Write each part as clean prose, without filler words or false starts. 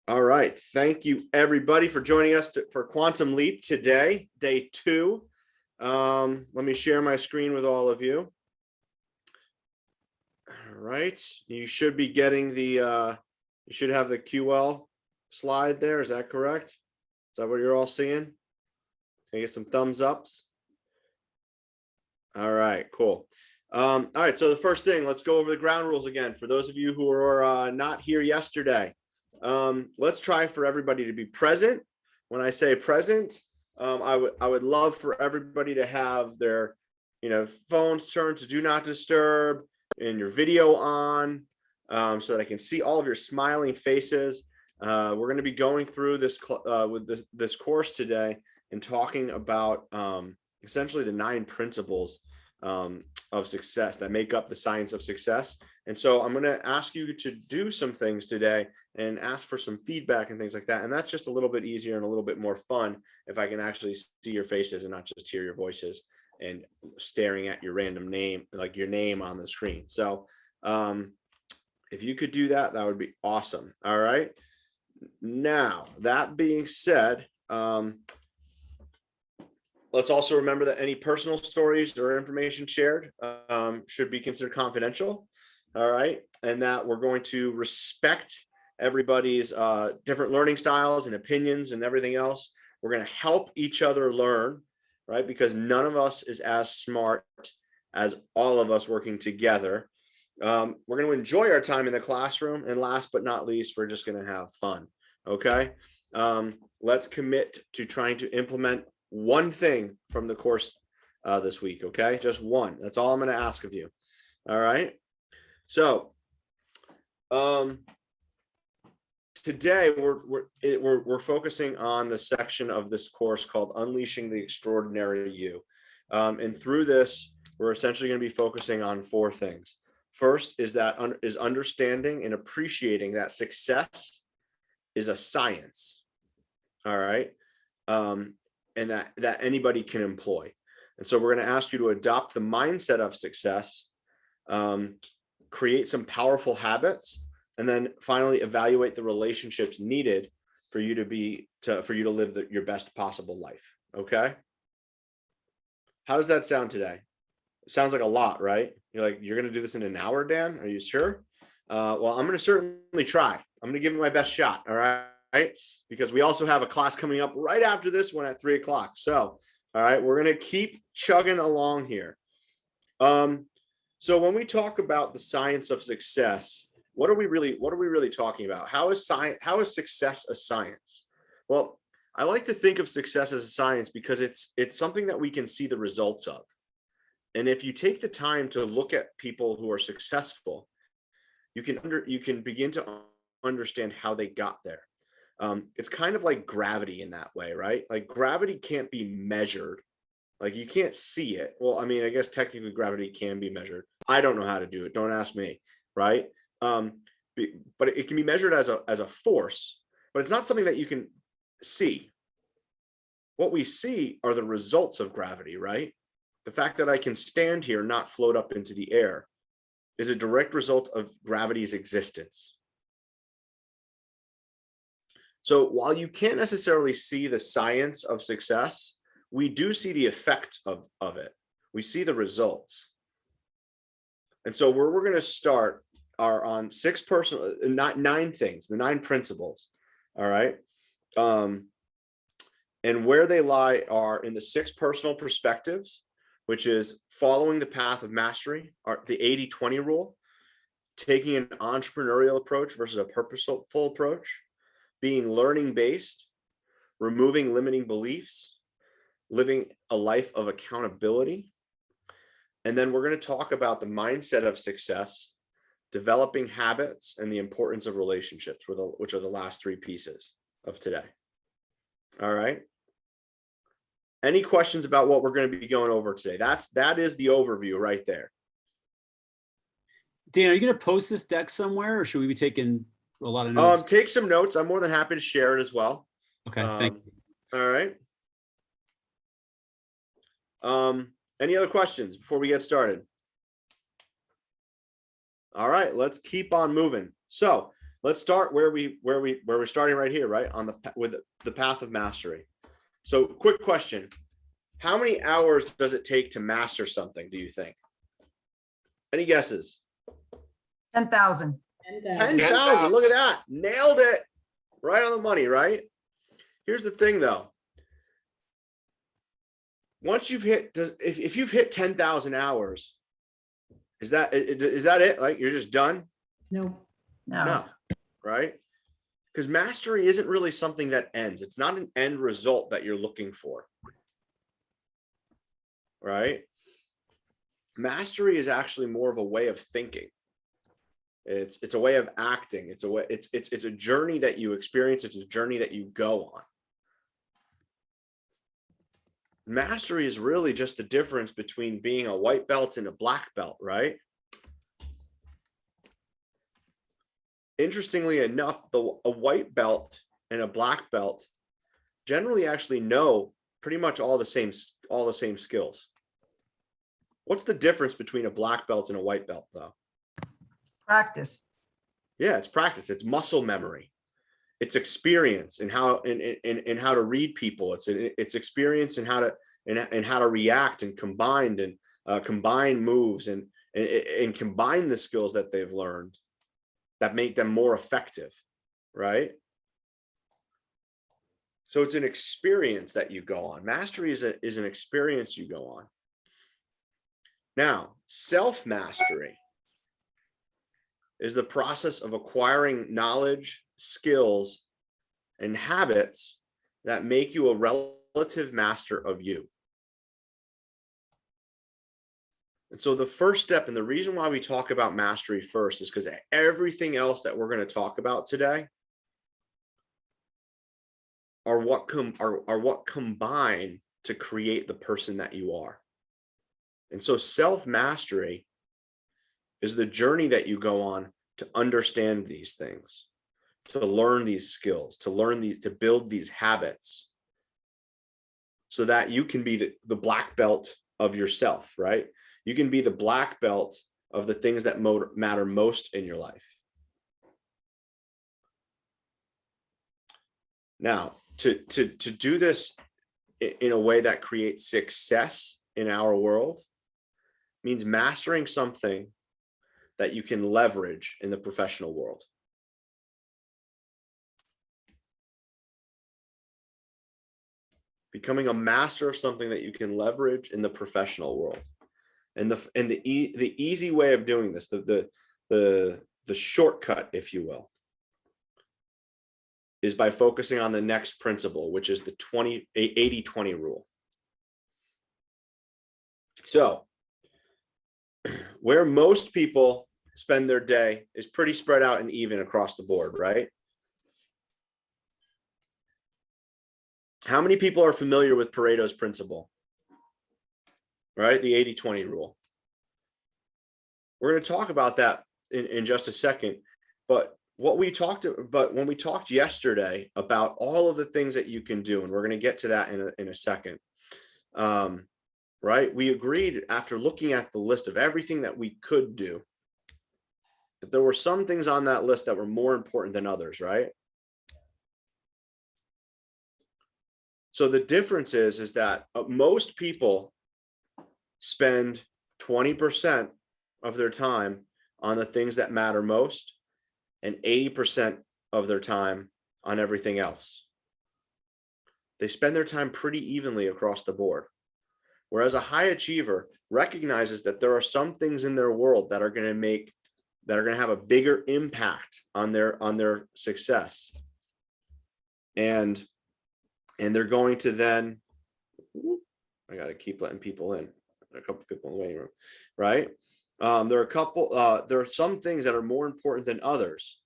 All right. Thank you, everybody, for joining us for Quantum Leap today, day 2. Let me share my screen with all of you. All right. You should be getting the, you should have the QL slide there. Is that correct? Is that what you're all seeing? Can I get some thumbs ups? All right, cool. All right. So the first thing, let's go over the ground rules again. For those of you who are not here yesterday, let's try for everybody to be present. When I say present, I would love for everybody to have their, phones turned to do not disturb and your video on, so that I can see all of your smiling faces. We're going to be going through this with this course today and talking about essentially the 9 principles of success that make up the science of success. And so I'm going to ask you to do some things today and ask for some feedback and things like that. And that's just a little bit easier and a little bit more fun if I can actually see your faces and not just hear your voices and staring at your random name, like your name on the screen. So if you could do that, that would be awesome. All right. Now, that being said, let's also remember that any personal stories or information shared should be considered confidential. All right. And that we're going to respect everybody's different learning styles and opinions and everything else. We're going to help each other learn, right? Because none of us is as smart as all of us working together. We're going to enjoy our time in the classroom. And last but not least, we're just going to have fun. Okay. Let's commit to trying to implement one thing from the course this week. Okay. Just one. That's all I'm going to ask of you. All right. So, today we're focusing on the section of this course called Unleashing the Extraordinary You. And through this, we're essentially going to be focusing on 4 things. First is understanding and appreciating that success is a science. All right. And that anybody can employ. And so we're going to ask you to adopt the mindset of success, create some powerful habits, and then finally evaluate the relationships needed for you to live your best possible life. Okay. How does that sound today? It sounds like a lot, right? You're like, you're going to do this in an hour, Dan? Are you sure? Well, I'm going to certainly try. I'm going to give it my best shot. All right. Because we also have a class coming up right after this one at 3:00. So, all right, we're going to keep chugging along here. So when we talk about the science of success, what are we really talking about? How is success a science? Well, I like to think of success as a science because it's something that we can see the results of. And if you take the time to look at people who are successful, you can begin to understand how they got there. It's kind of like gravity in that way, right? Like gravity can't be measured. Like you can't see it. Well, I mean, I guess technically gravity can be measured. I don't know how to do it. Don't ask me, right? But it can be measured as a force, but it's not something that you can see. What we see are the results of gravity, right? The fact that I can stand here, not float up into the air, is a direct result of gravity's existence. So while you can't necessarily see the science of success, we do see the effects of it. We see the results. And so where we're going to start are on 9 things, the 9 principles. All right. And where they lie are in the 6 personal perspectives, which is following the path of mastery, or the 80-20 rule, taking an entrepreneurial approach versus a purposeful approach, being learning based, removing limiting beliefs, living a life of accountability. And then we're going to talk about the mindset of success, developing habits, and the importance of relationships, which are the last 3 pieces of today. All right. Any questions about what we're going to be going over today? That is the overview right there. Dan, are you going to post this deck somewhere, or should we be taking a lot of notes? Take some notes. I'm more than happy to share it as well. Okay, thank you. All right. Any other questions before we get started? All right, let's keep on moving. So let's start where we're starting right here, right on with the path of mastery. So quick question. How many hours does it take to master something, do you think? Any guesses? 10,000. 10,000. Look at that. Nailed it. Right on the money, right? Here's the thing though. Once you've hit, if you've hit 10,000 hours, is that it? Like you're just done? No. No, right? Because mastery isn't really something that ends. It's not an end result that you're looking for, right? Mastery is actually more of a way of thinking. It's a way of acting. It's a journey that you experience. It's a journey that you go on. Mastery is really just the difference between being a white belt and a black belt, right? Interestingly enough, a white belt and a black belt generally actually know pretty much all the same skills. What's the difference between a black belt and a white belt, though? Practice. Yeah, it's practice. It's muscle memory. It's experience in how to read people. It's experience in how to react and combine moves and combine the skills that they've learned that make them more effective, right? So it's an experience that you go on. Mastery is an experience you go on. Now, self-mastery is the process of acquiring knowledge, skills, and habits that make you a relative master of you. And so the first step, and the reason why we talk about mastery first, is because everything else that we're going to talk about today are what combine to create the person that you are. And so self-mastery is the journey that you go on to understand these things, to learn these skills, to build these habits so that you can be the black belt of yourself, right? You can be the black belt of the things that matter most in your life. Now, to do this in a way that creates success in our world means mastering something that you can leverage in the professional world. Becoming a master of something that you can leverage in the professional world. And the easy way of doing this, the shortcut, if you will, is by focusing on the next principle, which is the 80-20 rule. So where most people spend their day is pretty spread out and even across the board, right? How many people are familiar with Pareto's principle? Right? The 80-20 rule. We're going to talk about that in just a second. But when we talked yesterday about all of the things that you can do, and we're going to get to that in a second. Right? We agreed after looking at the list of everything that we could do, that there were some things on that list that were more important than others, right? So the difference is that most people spend 20% of their time on the things that matter most and 80% of their time on everything else. They spend their time pretty evenly across the board. Whereas a high achiever recognizes that there are some things in their world that are going to have a bigger impact on their success. And they're going to then, I got to keep letting people in. There are a couple people in the waiting room, right? There are some things that are more important than others.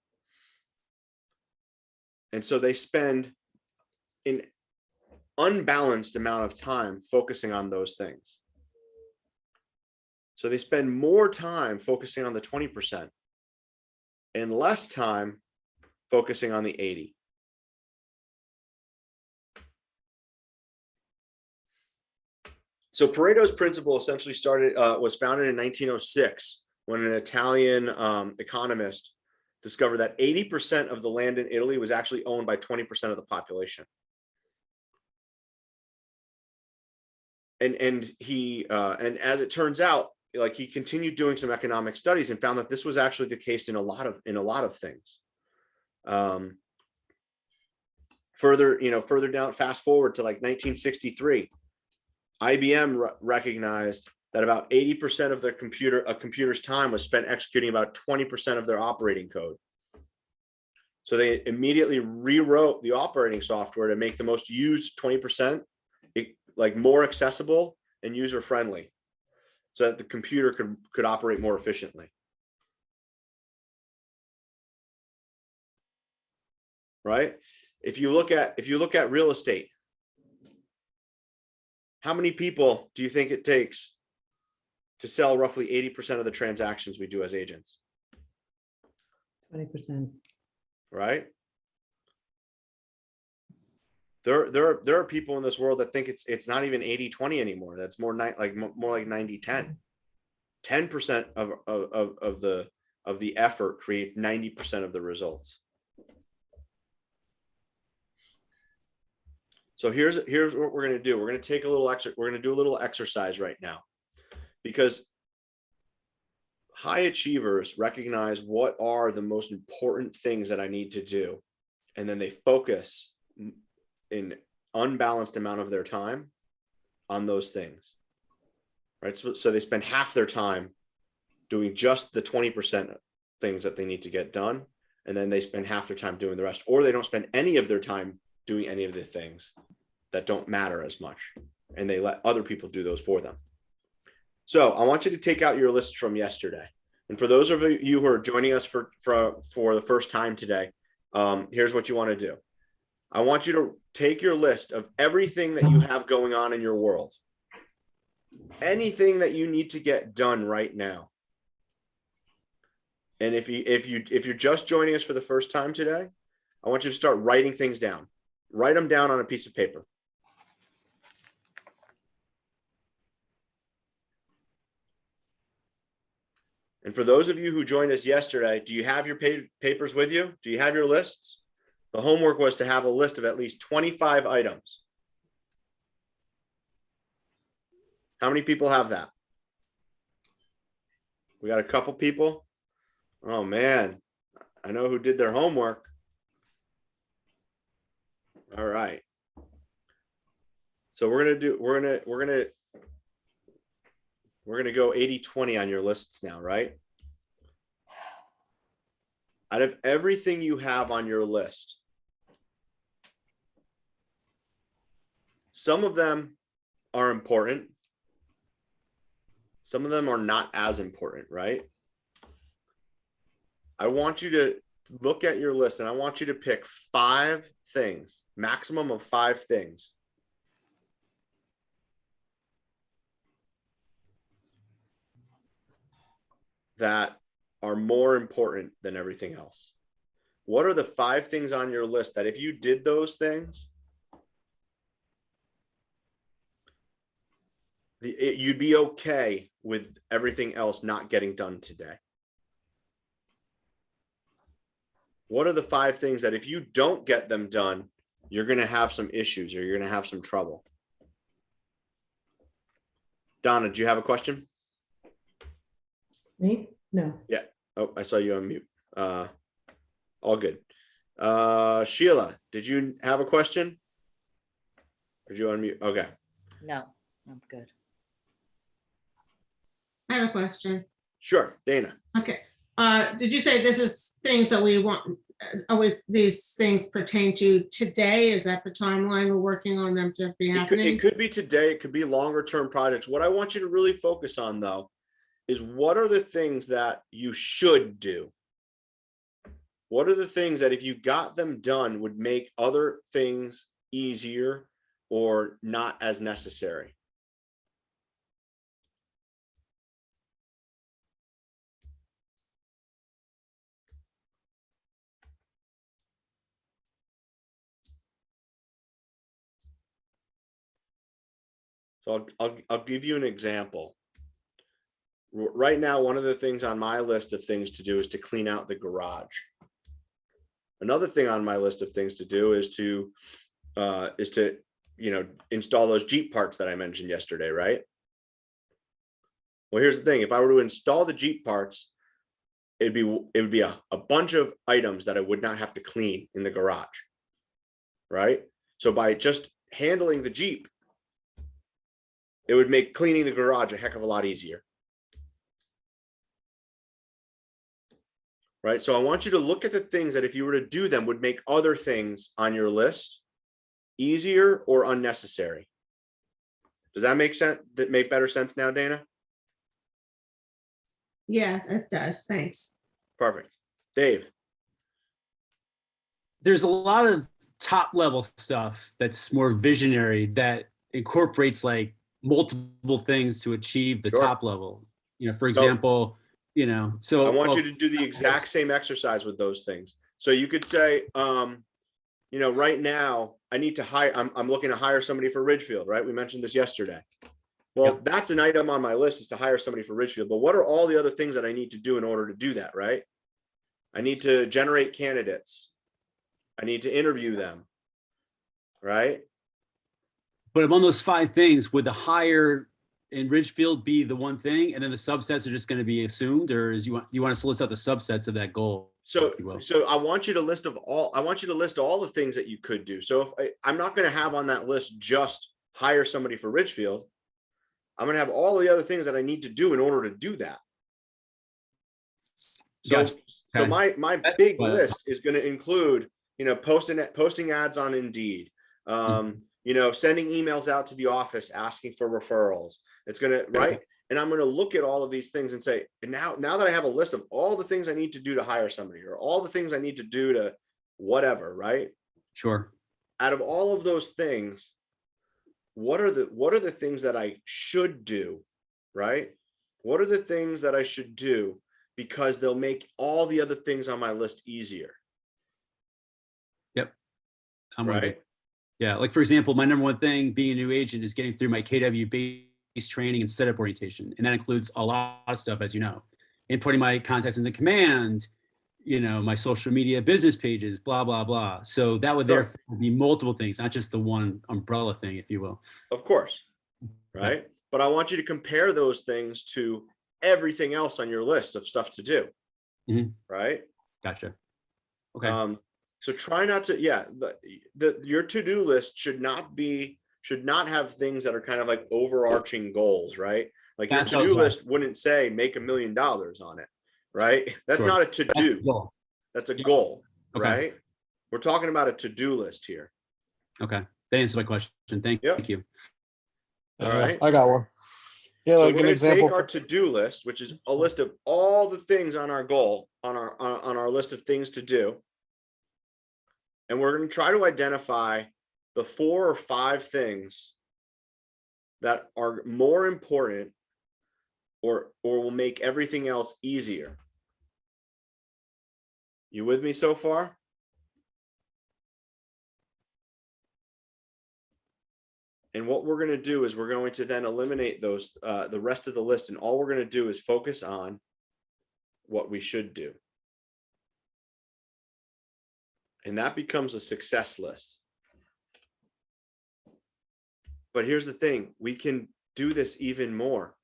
And so they spend an unbalanced amount of time focusing on those things. So they spend more time focusing on the 20% and less time focusing on the 80%. So Pareto's principle essentially was founded in 1906 when an Italian economist discovered that 80% of the land in Italy was actually owned by 20% of the population. And as it turns out, like, he continued doing some economic studies and found that this was actually the case in a lot of things. Further down, fast forward to like 1963, IBM recognized that about 80% of a computer's time was spent executing about 20% of their operating code. So they immediately rewrote the operating software to make the most used 20% like more accessible and user friendly, so that the computer could operate more efficiently. Right? If you look at real estate, how many people do you think it takes to sell roughly 80% of the transactions we do as agents? 20%. Right? There are people in this world that think it's not even 80-20 anymore. That's more like 90-10. 10% of the effort creates 90% of the results. So here's what we're going to do. We're going to take a little we're going to do a little exercise right now, because high achievers recognize what are the most important things that I need to do, and then they focus in unbalanced amount of their time on those things, right? So they spend half their time doing just the 20% things that they need to get done, and then they spend half their time doing the rest, or they don't spend any of their time doing any of the things that don't matter as much, and they let other people do those for them. So I want you to take out your list from yesterday, and for those of you who are joining us for the first time today, here's what you want to do. I want you to take your list of everything that you have going on in your world, anything that you need to get done right now. And if you're just joining us for the first time today, I want you to start writing things down. Write them down on a piece of paper. And for those of you who joined us yesterday, do you have your papers with you? Do you have your lists? The homework was to have a list of at least 25 items. How many people have that? We got a couple people. Oh man, I know who did their homework. All right. So we're gonna go 80-20 on your lists now, right? Out of everything you have on your list, some of them are important. Some of them are not as important, right? I want you to look at your list and I want you to pick 5 things, maximum of 5 things that are more important than everything else. What are the 5 things on your list that if you did those things, you'd be okay with everything else not getting done today? What are the 5 things that if you don't get them done, you're going to have some issues or you're going to have some trouble? Donna, do you have a question? Me? No. Yeah. Oh, I saw you on mute. All good. Sheila, did you have a question? Did you unmute? Okay. No, I'm good. I have a question. Sure. Dana. Okay. Did you say this is things that we want, these things pertain to today? Is that the timeline we're working on them to be happening? It could be today. It could be longer term projects. What I want you to really focus on, though, is what are the things that you should do? What are the things that if you got them done would make other things easier or not as necessary? So I'll give you an example. Right now, one of the things on my list of things to do is to clean out the garage. Another thing on my list of things to do is to install those Jeep parts that I mentioned yesterday, right? Well, here's the thing. If I were to install the Jeep parts, it would be a bunch of items that I would not have to clean in the garage, right? So by just handling the Jeep, it would make cleaning the garage a heck of a lot easier. Right? So I want you to look at the things that if you were to do them would make other things on your list easier or unnecessary. Does that make sense? That make better sense now, Dana? Yeah, it does. Thanks. Perfect. Dave. There's a lot of top level stuff that's more visionary that incorporates like multiple things to achieve the Sure. top level. For So- example, so I want you to do the exact same exercise with those things. So you could say, right now I need to hire, I'm looking to hire somebody for Ridgefield, right? We mentioned this yesterday. Well, Yep. that's an item on my list is to hire somebody for Ridgefield, but what are all the other things that I need to do in order to do that, right? I need to generate candidates. I need to interview them, right? But among those 5 things, would the hire in Ridgefield be the one thing, and then the subsets are just going to be assumed, or you want to solicit the subsets of that goal? So, if you will? so I want you to list all the things that you could do. So if I'm not going to have on that list just hire somebody for Ridgefield, I'm going to have all the other things that I need to do in order to do that. So, Gotcha. so Okay. my big list is going to include, posting ads on Indeed, sending emails out to the office asking for referrals. It's going to, right? And I'm going to look at all of these things and say, and now that I have a list of all the things I need to do to hire somebody or all the things I need to do to whatever, right? Sure. Out of all of those things, what are the things that I should do, right? What are the things that I should do because they'll make all the other things on my list easier? Yep. I'm with you. Right? Yeah. Like, for example, my number one thing being a new agent is getting through my KW-based training and setup orientation. And that includes a lot of stuff, as you know, inputting my contacts into command, my social media business pages, blah, blah, blah. So that would Sure. therefore be multiple things, not just the one umbrella thing, if you will. Of course. Right? But I want you to compare those things to everything else on your list of stuff to do. Mhm. Right? Gotcha. Okay. So try not to, your to-do list should not have things that are kind of like overarching goals, right? Like your That's what I was to-do list wouldn't say make $1 million on it, right? That's Sure. not a to-do. Cool. That's a Yeah. goal, Okay. right? We're talking about a to-do list here. Okay. That answers my question. Thank Yep. you. All right. I got one. Yeah, So like we're an going to example. take our to-do list, which is a list of all the things on our goal, on our list of things to do. And we're going to try to identify the 4 or 5 things that are more important or will make everything else easier. You with me so far? And what we're going to do is we're going to then eliminate those, the rest of the list. And all we're going to do is focus on what we should do. And that becomes a success list. But here's the thing, we can do this even more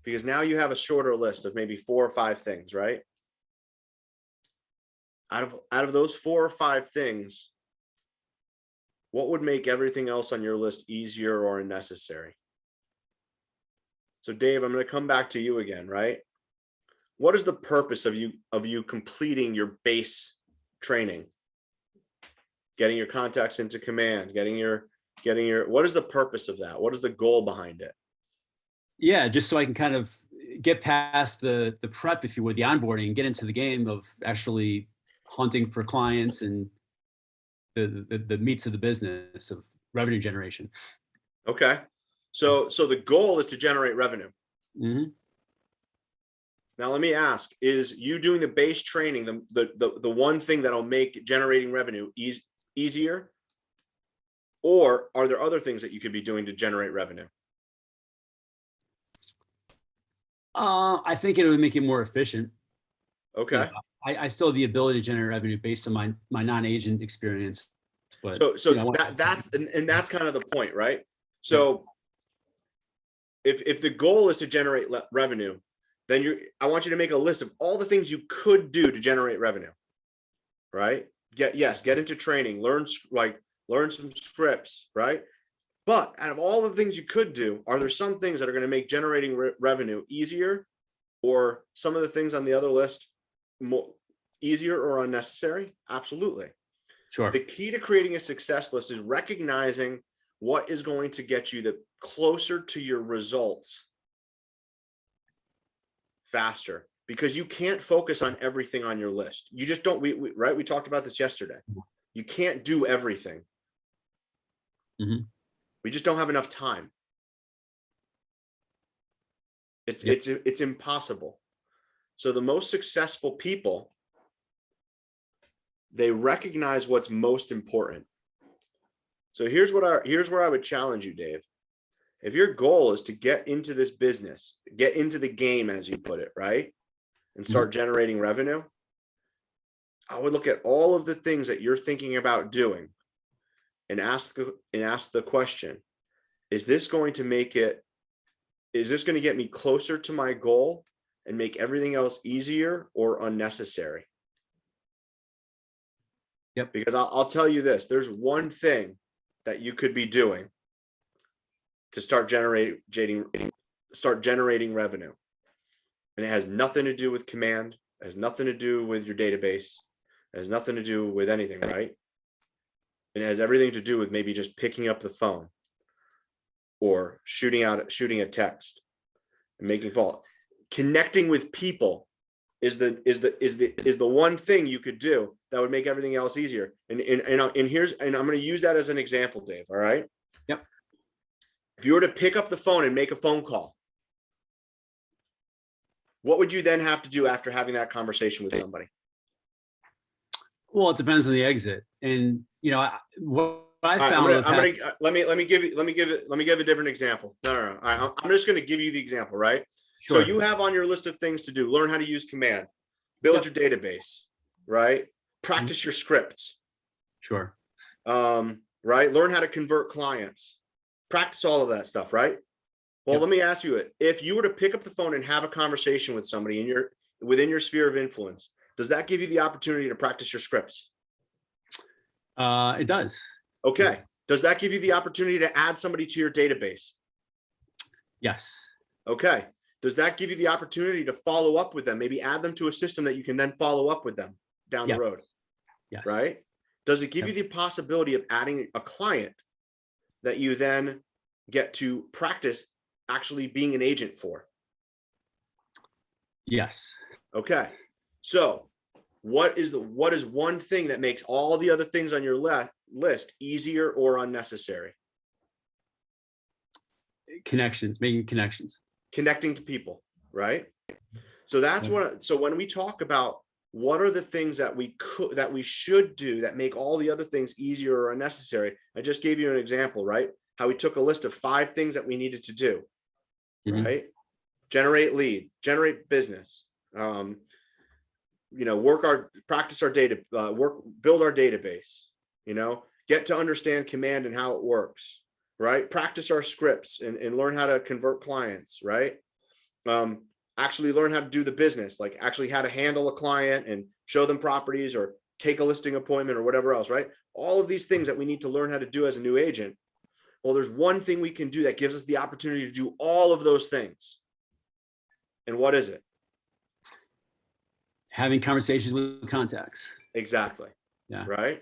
because now you have a shorter list of maybe 4 or 5 things, right? Out of those 4 or 5 things, what would make everything else on your list easier or unnecessary? So Dave, I'm going to come back to you again, right? What is the purpose of you completing your base training? Getting your contacts into command, getting your, what is the purpose of that? What is the goal behind it? Yeah, just so I can kind of get past the prep, if you would, the onboarding, and get into the game of actually hunting for clients and the meats of the business of revenue generation. Okay. So the goal is to generate revenue. Mm-hmm. Now let me ask, is you doing the base training the one thing that'll make generating revenue easier? Or are there other things that you could be doing to generate revenue? I think it would make it more efficient. Okay. I still have the ability to generate revenue based on my non-agent experience. But So you know, that's kind of the point, right? So if the goal is to generate revenue, then I want you to make a list of all the things you could do to generate revenue, right? Get into training, learn some scripts, right? But out of all the things you could do, are there some things that are going to make generating revenue easier, or some of the things on the other list more easier or unnecessary? Absolutely. sure. The key to creating a success list is recognizing what is going to get you closer to your results faster, because you can't focus on everything on your list. You just don't, right? We talked about this yesterday. You can't do everything. Mhm. We just don't have enough time. It's impossible. So the most successful people, they recognize what's most important. So here's where I would challenge you, Dave. If your goal is to get into this business, get into the game, as you put it, right, and start generating revenue, I would look at all of the things that you're thinking about doing and ask the question, is this going to get me closer to my goal and make everything else easier or unnecessary? Yep. Because I'll tell you this, there's one thing that you could be doing to start generating revenue. And it has nothing to do with command, it has nothing to do with your database, it has nothing to do with anything, right? It has everything to do with maybe just picking up the phone or shooting a text and making phone. Connecting with people is the one thing you could do that would make everything else easier. And I'm going to use that as an example, Dave. All right. Yep. If you were to pick up the phone and make a phone call, what would you then have to do after having that conversation with somebody? Well, it depends on the exit, and you know what I All right, found. let me give a different example. No. All right, I'm just going to give you the example, right? Sure. So you have on your list of things to do: learn how to use command, build your database, right? Practice your scripts. Sure. Right? Learn how to convert clients. Practice all of that stuff, right? Well, let me ask you it. If you were to pick up the phone and have a conversation with somebody within your sphere of influence, does that give you the opportunity to practice your scripts? It does. Okay. Does that give you the opportunity to add somebody to your database? Yes. Okay. Does that give you the opportunity to follow up with them? Maybe add them to a system that you can then follow up with them down the road. Yes. Right? Does it give you the possibility of adding a client that you then get to practice actually being an agent for? Yes. Okay. So what is one thing that makes all the other things on your list easier or unnecessary? Connections, making connections. Connecting to people, right? So that's so when we talk about what are the things that we should do that make all the other things easier or unnecessary, I just gave you an example, right? How we took a list of 5 things that we needed to do, right? Generate lead, generate business, practice our data, build our database, get to understand command and how it works, right? Practice our scripts and learn how to convert clients, right? Actually learn how to do the business, like actually how to handle a client and show them properties or take a listing appointment or whatever else, right? All of these things that we need to learn how to do as a new agent. Well, there's one thing we can do that gives us the opportunity to do all of those things. And what is it? Having conversations with contacts. Exactly. Yeah. Right.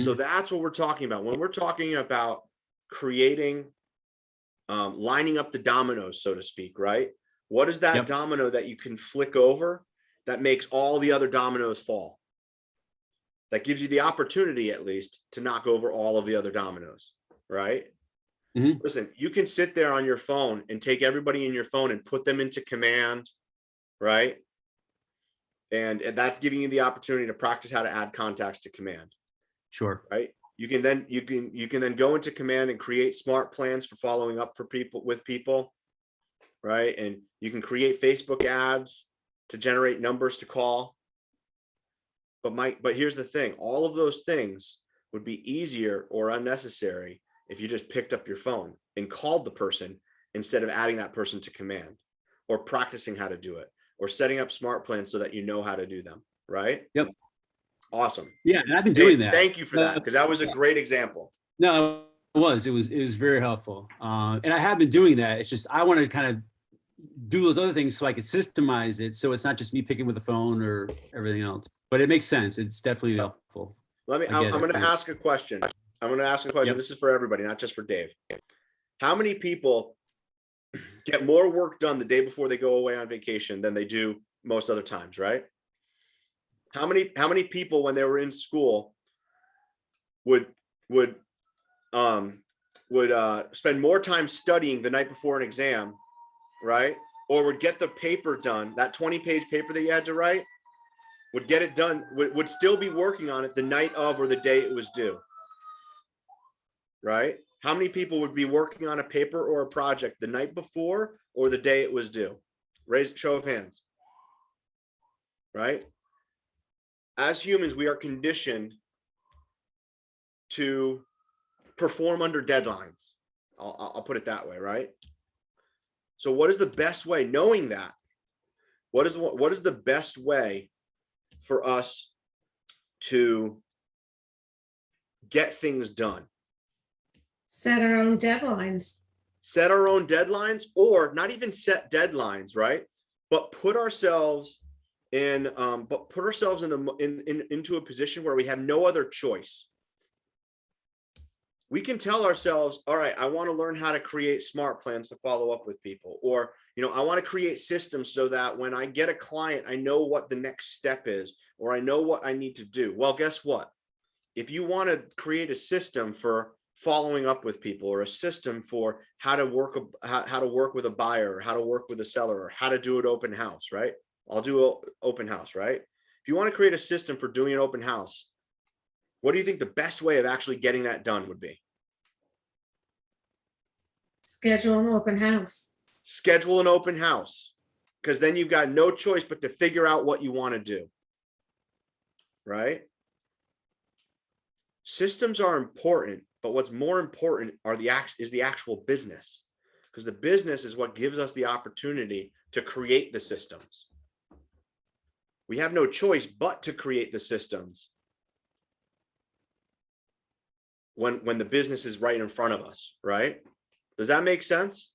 So that's what we're talking about when we're talking about creating, lining up the dominoes, so to speak, right? What is that domino that you can flick over that makes all the other dominoes fall? That gives you the opportunity, at least, to knock over all of the other dominoes, right? Listen, you can sit there on your phone and take everybody in your phone and put them into command, right? And that's giving you the opportunity to practice how to add contacts to command. Sure. Right. You can then go into command and create smart plans for following up with people. Right. And you can create Facebook ads to generate numbers to call. But here's the thing, all of those things would be easier or unnecessary if you just picked up your phone and called the person instead of adding that person to command, or practicing how to do it, or setting up smart plans so that you know how to do them, right? Yep. Awesome. Yeah, and I've been doing that. Thank you for that, because that was a great example. No, it was very helpful. And I have been doing that. It's just, I want to kind of do those other things so I can systemize it. So it's not just me picking with the phone or everything else, but it makes sense. It's definitely helpful. I'm going to ask a question. Yep. This is for everybody, not just for Dave. How many people get more work done the day before they go away on vacation than they do most other times, right? How many people when they were in school would spend more time studying the night before an exam, right? Or would get the paper done, that 20-page paper that you had to write, would get it done, would still be working on it the night of or the day it was due, right? How many people would be working on a paper or a project the night before or the day it was due? Show of hands, right? As humans, we are conditioned to perform under deadlines. I'll put it that way, right? So what is the best way, knowing that, what is the best way for us to get things done? Set our own deadlines. Set our own deadlines, or not even set deadlines, right? But put ourselves into a position where we have no other choice. We can tell ourselves, all right, I want to learn how to create smart plans to follow up with people, or, I want to create systems so that when I get a client, I know what the next step is, or I know what I need to do. Well, guess what? If you want to create a system for following up with people, or a system for how to work with a buyer, or how to work with a seller, or how to do an open house, right? I'll do an open house, right? If you want to create a system for doing an open house, what do you think the best way of actually getting that done would be? Schedule an open house. Schedule an open house, because then you've got no choice but to figure out what you want to do, right? Systems are important, but what's more important is the actual business, because the business is what gives us the opportunity to create the systems. We have no choice but to create the systems when the business is right in front of us, right? Does that make sense?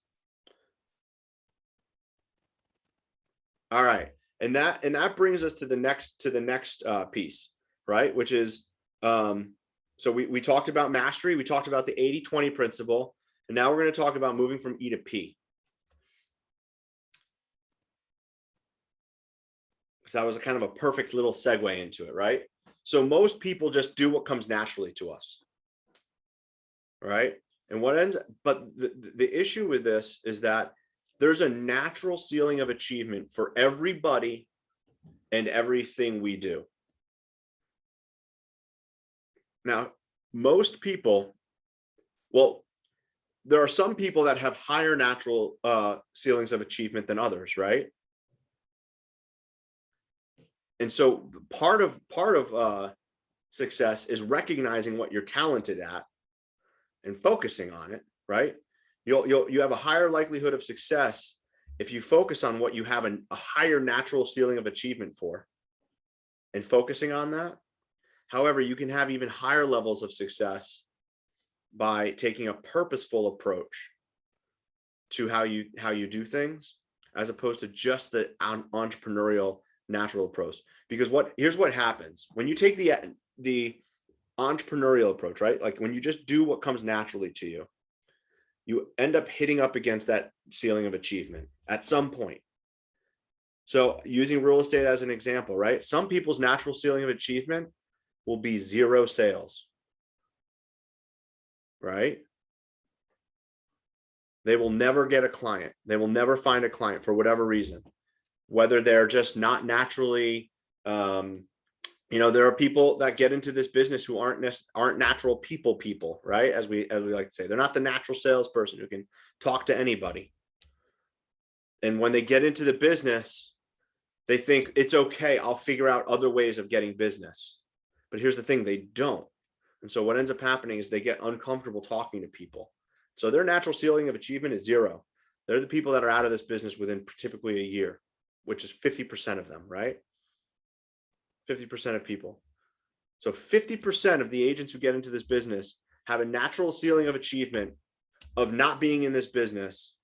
All right. And that brings us to the next piece, right? Which is, so we talked about mastery. We talked about the 80-20 principle. And now we're going to talk about moving from E to P. So that was a kind of a perfect little segue into it, right? So most people just do what comes naturally to us, right? And but the issue with this is that there's a natural ceiling of achievement for everybody and everything we do. Now, most people, well, there are some people that have higher natural ceilings of achievement than others, right? And so part of success is recognizing what you're talented at and focusing on it, right? You have a higher likelihood of success if you focus on what you have a higher natural ceiling of achievement for and focusing on that. However, you can have even higher levels of success by taking a purposeful approach to how you do things, as opposed to just the entrepreneurial natural approach. Because here's what happens when you take the entrepreneurial approach, right? Like when you just do what comes naturally to you, you end up hitting up against that ceiling of achievement at some point. So using real estate as an example, right? Some people's natural ceiling of achievement will be 0 sales, right? They will never get a client. They will never find a client for whatever reason, whether they're just not naturally, there are people that get into this business who aren't natural people, right? As we like to say, they're not the natural salesperson who can talk to anybody. And when they get into the business, They think it's okay, I'll figure out other ways of getting business. But here's the thing, they don't. And so what ends up happening is they get uncomfortable talking to people. So their natural ceiling of achievement is 0. They're the people that are out of this business within typically a year, which is 50% of them, right? 50% of people. So 50% of the agents who get into this business have a natural ceiling of achievement of not being in this business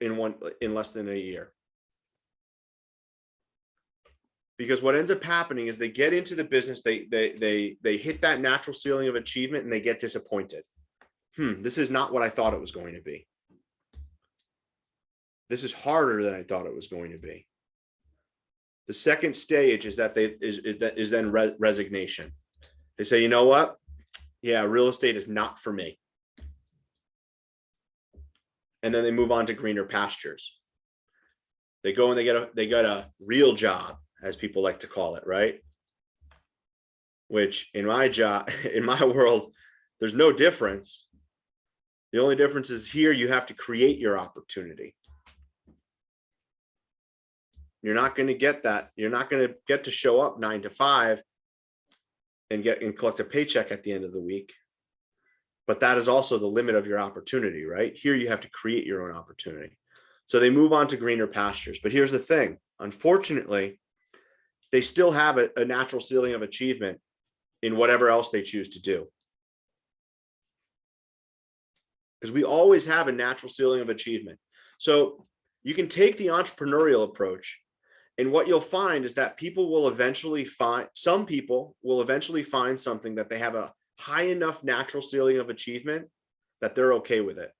in less than a year. Because what ends up happening is they get into the business, they hit that natural ceiling of achievement and they get disappointed. This is not what I thought it was going to be. This is harder than I thought it was going to be. The second stage is that is then resignation. They say, you know what? Yeah, real estate is not for me. And then they move on to greener pastures. They go and they get a real job, as people like to call it, right? Which in my world, there's no difference. The only difference is here you have to create your opportunity. You're not going to get that. You're not going to get to show up 9 to 5 and collect a paycheck at the end of the week. But that is also the limit of your opportunity, right? Here you have to create your own opportunity. So they move on to greener pastures. But here's the thing. Unfortunately, they still have a natural ceiling of achievement in whatever else they choose to do. Because we always have a natural ceiling of achievement. So you can take the entrepreneurial approach, and what you'll find is that some people will eventually find something that they have a high enough natural ceiling of achievement that they're okay with it.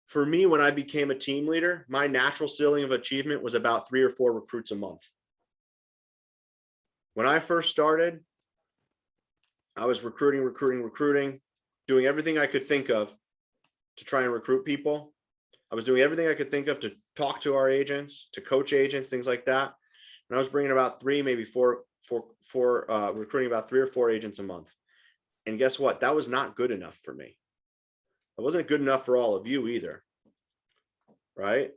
For me, when I became a team leader, my natural ceiling of achievement was about 3 or 4 recruits a month. When I first started, I was recruiting, doing everything I could think of to try and recruit people. I was doing everything I could think of to talk to our agents, to coach agents, things like that. And I was bringing about 3, maybe 4, recruiting about 3 or 4 agents a month. And guess what? That was not good enough for me. It wasn't good enough for all of you either, right?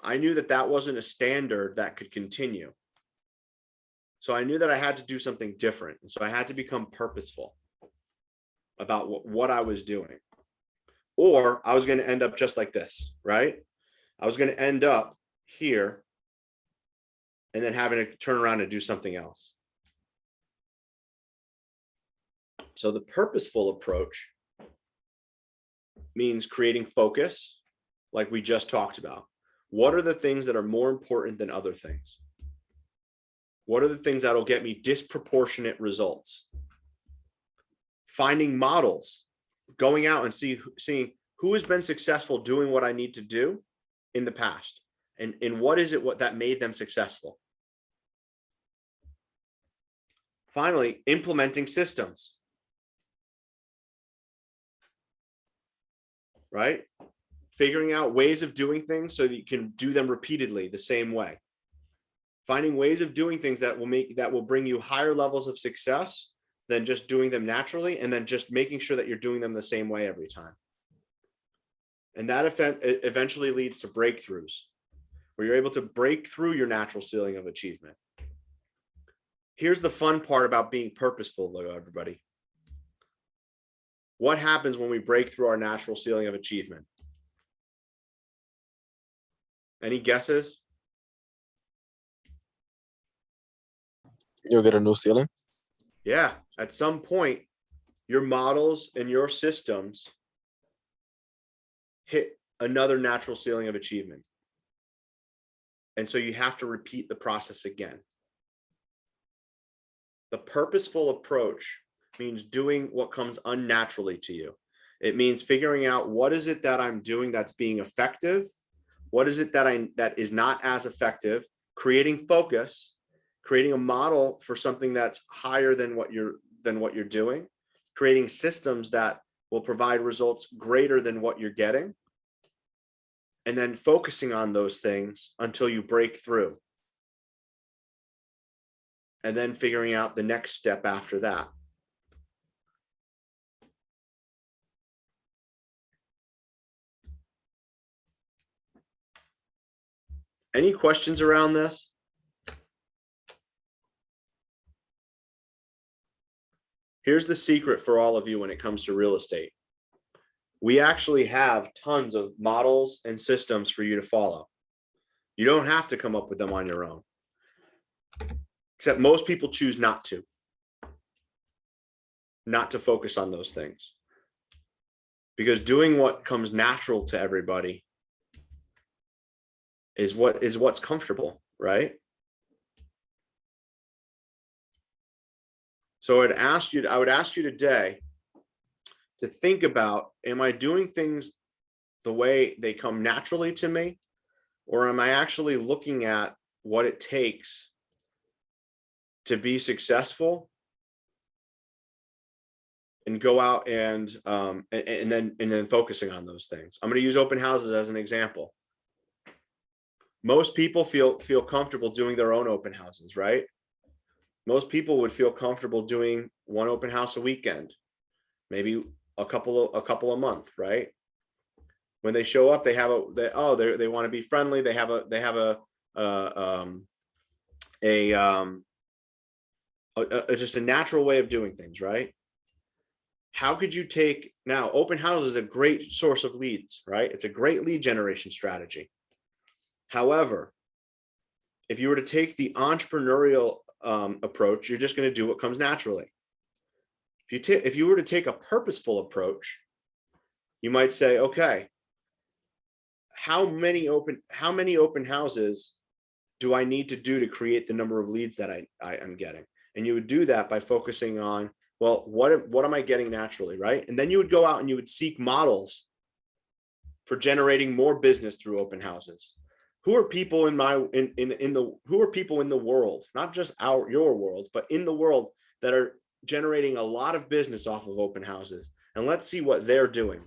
I knew that wasn't a standard that could continue. So I knew that I had to do something different. And so I had to become purposeful about what I was doing. Or I was going to end up just like this, right? I was going to end up here and then having to turn around and do something else. So the purposeful approach means creating focus, like we just talked about. What are the things that are more important than other things? What are the things that will get me disproportionate results? Finding models, going out and seeing who has been successful doing what I need to do in the past, and what is it that made them successful. Finally, implementing systems. Right? Figuring out ways of doing things so that you can do them repeatedly the same way. Finding ways of doing things that will bring you higher levels of success than just doing them naturally, and then just making sure that you're doing them the same way every time. And that eventually leads to breakthroughs, where you're able to break through your natural ceiling of achievement. Here's the fun part about being purposeful, though, everybody. What happens when we break through our natural ceiling of achievement? Any guesses? You'll get a new ceiling. Yeah, at some point, your models and your systems hit another natural ceiling of achievement. And so you have to repeat the process again. The purposeful approach means doing what comes unnaturally to you. It means figuring out what is it that I'm doing that's being effective, what is it that is not as effective, creating focus, creating a model for something that's higher than what you're doing, creating systems that will provide results greater than what you're getting, and then focusing on those things until you break through. And then figuring out the next step after that. Any questions around this? Here's the secret for all of you when it comes to real estate. We actually have tons of models and systems for you to follow. You don't have to come up with them on your own. Except most people choose not to focus on those things. Because doing what comes natural to everybody is what's comfortable, right? So I would ask you today to think about, am I doing things the way they come naturally to me? Or am I actually looking at what it takes to be successful and go out and then focusing on those things? I'm going to use open houses as an example. Most people feel comfortable doing their own open houses, right? Most people would feel comfortable doing one open house a weekend, maybe a couple a month, right? When they show up, they want to be friendly. They have just a natural way of doing things, right? How could you take now? Open house is a great source of leads, right? It's a great lead generation strategy. However, if you were to take the entrepreneurial approach, you're just going to do what comes naturally. If you were to take a purposeful approach, you might say, okay, how many open houses do I need to do to create the number of leads that I am getting? And you would do that by focusing on, well, what am I getting naturally, right? And then you would go out and you would seek models for generating more business through open houses. Who are people in the world, not just your world, but in the world that are generating a lot of business off of open houses? And let's see what they're doing.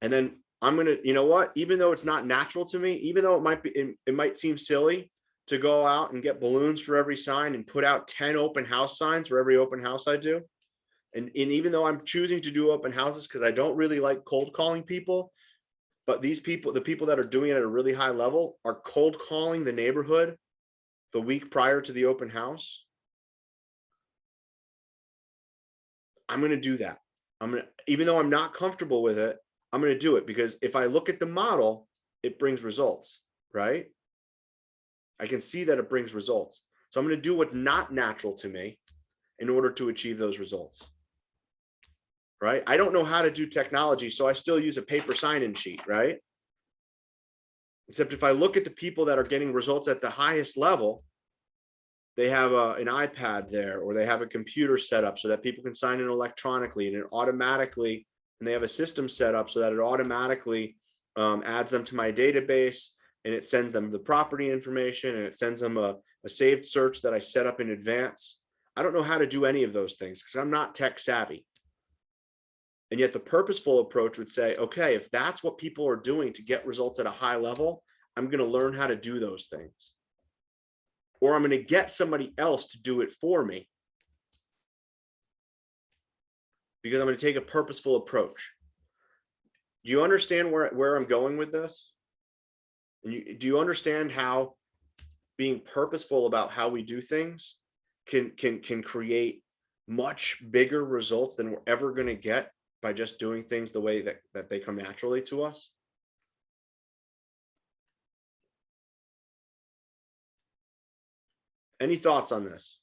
And then I'm going to, you know what, even though it's not natural to me, even though it might seem silly to go out and get balloons for every sign and put out 10 open house signs for every open house I do. And even though I'm choosing to do open houses because I don't really like cold calling people, but the people that are doing it at a really high level are cold calling the neighborhood the week prior to the open house. I'm going to do that. Even though I'm not comfortable with it, I'm going to do it because if I look at the model, it brings results, right? I can see that it brings results. So I'm going to do what's not natural to me in order to achieve those results, right? I don't know how to do technology, so I still use a paper sign-in sheet, right? Except if I look at the people that are getting results at the highest level, they have an iPad there, or they have a computer set up so that people can sign in electronically, and it automatically, and they have a system set up so that it automatically adds them to my database, and it sends them the property information, and it sends them a saved search that I set up in advance. I don't know how to do any of those things because I'm not tech savvy. And yet the purposeful approach would say, okay, if that's what people are doing to get results at a high level, I'm going to learn how to do those things. Or I'm going to get somebody else to do it for me, because I'm going to take a purposeful approach. Do you understand where I'm going with this? And do you understand how being purposeful about how we do things can create much bigger results than we're ever going to get by just doing things the way that they come naturally to us? Any thoughts on this?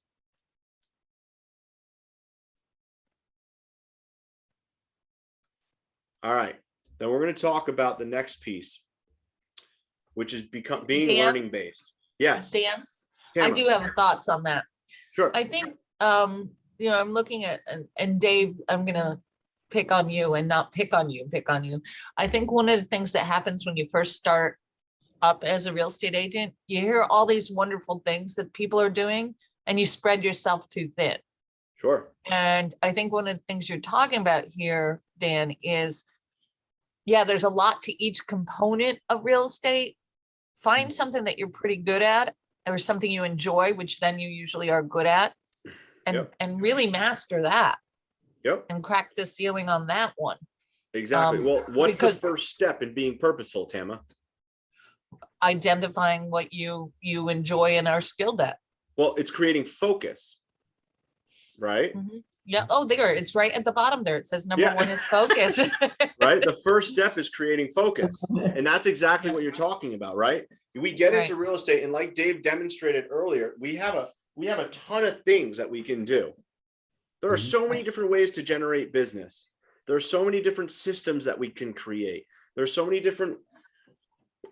All right, then we're going to talk about the next piece, which is being Dan? learning based. Yes, Dan, I Tamara. do have thoughts on that. Sure. I think, I'm looking at, and Dave, I'm gonna pick on you and not pick on you. I think one of the things that happens when you first start up as a real estate agent, you hear all these wonderful things that people are doing and you spread yourself too thin. Sure. And I think one of the things you're talking about here, Dan, is, yeah, there's a lot to each component of real estate. Find something that you're pretty good at, or something you enjoy, which then you usually are good at, and Yep. and really master that. Yep. And crack the ceiling on that one. Exactly. Well, what's the because- first step in being purposeful, Tama? identifying what you enjoy and are skilled at. Well, it's creating focus, right? Yeah. Oh, there, it's right at the bottom there. It says number Yeah. one is focus. Right? The first step is creating focus. And that's exactly what you're talking about, right? We get into real estate, and like Dave demonstrated earlier, we have a ton of things that we can do. There are so many different ways to generate business. There are so many different systems that we can create. There's so many different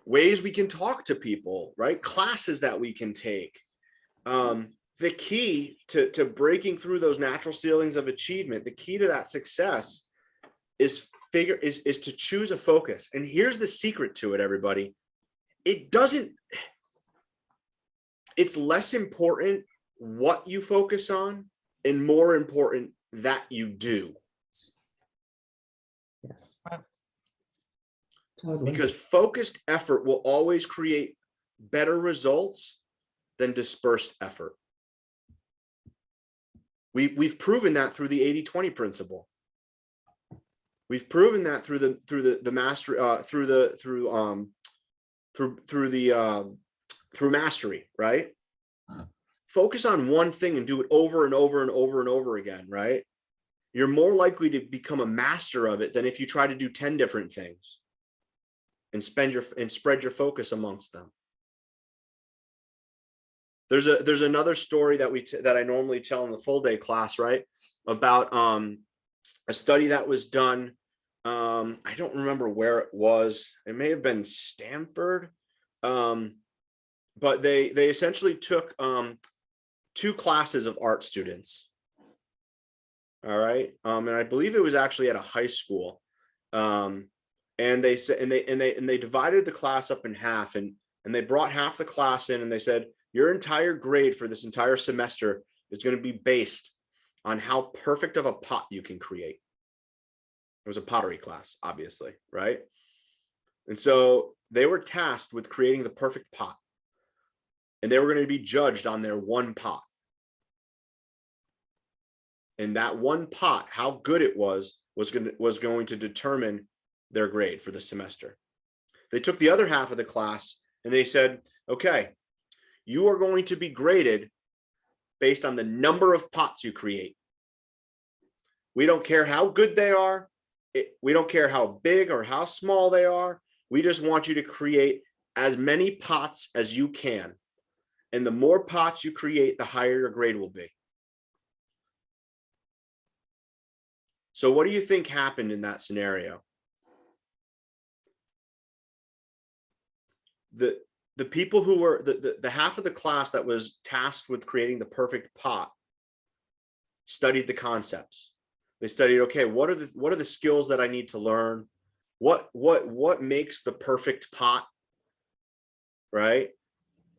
ways we can talk to people, right? Classes that we can take. The key to breaking through those natural ceilings of achievement, the key to that success is to choose a focus. And here's the secret to it, everybody. It's less important what you focus on and more important that you do. Yes. Right. Totally. Because focused effort will always create better results than dispersed effort. We've proven that through the 80-20 principle. We've proven that through mastery, right? Focus on one thing and do it over and over and over and over again, right? You're more likely to become a master of it than if you try to do 10 different things and spread your focus amongst them. There's another story that I normally tell in the full day class, right? About a study that was done. I don't remember where it was. It may have been Stanford. But they essentially took 2 classes of art students. All right. And I believe it was actually at a high school. And they said, and they divided the class up in half, and they brought half the class in, and they said, your entire grade for this entire semester is going to be based on how perfect of a pot you can create. It was a pottery class, obviously, right? And so they were tasked with creating the perfect pot, and they were going to be judged on their one pot. And that one pot, how good it was going to determine their grade for the semester. They took the other half of the class and they said, okay, you are going to be graded based on the number of pots you create. We don't care how good they are. We don't care how big or how small they are. We just want you to create as many pots as you can. And the more pots you create, the higher your grade will be. So what do you think happened in that scenario? The people who were the half of the class that was tasked with creating the perfect pot studied the concepts. They studied, okay, what are the skills that I need to learn? What makes the perfect pot, right?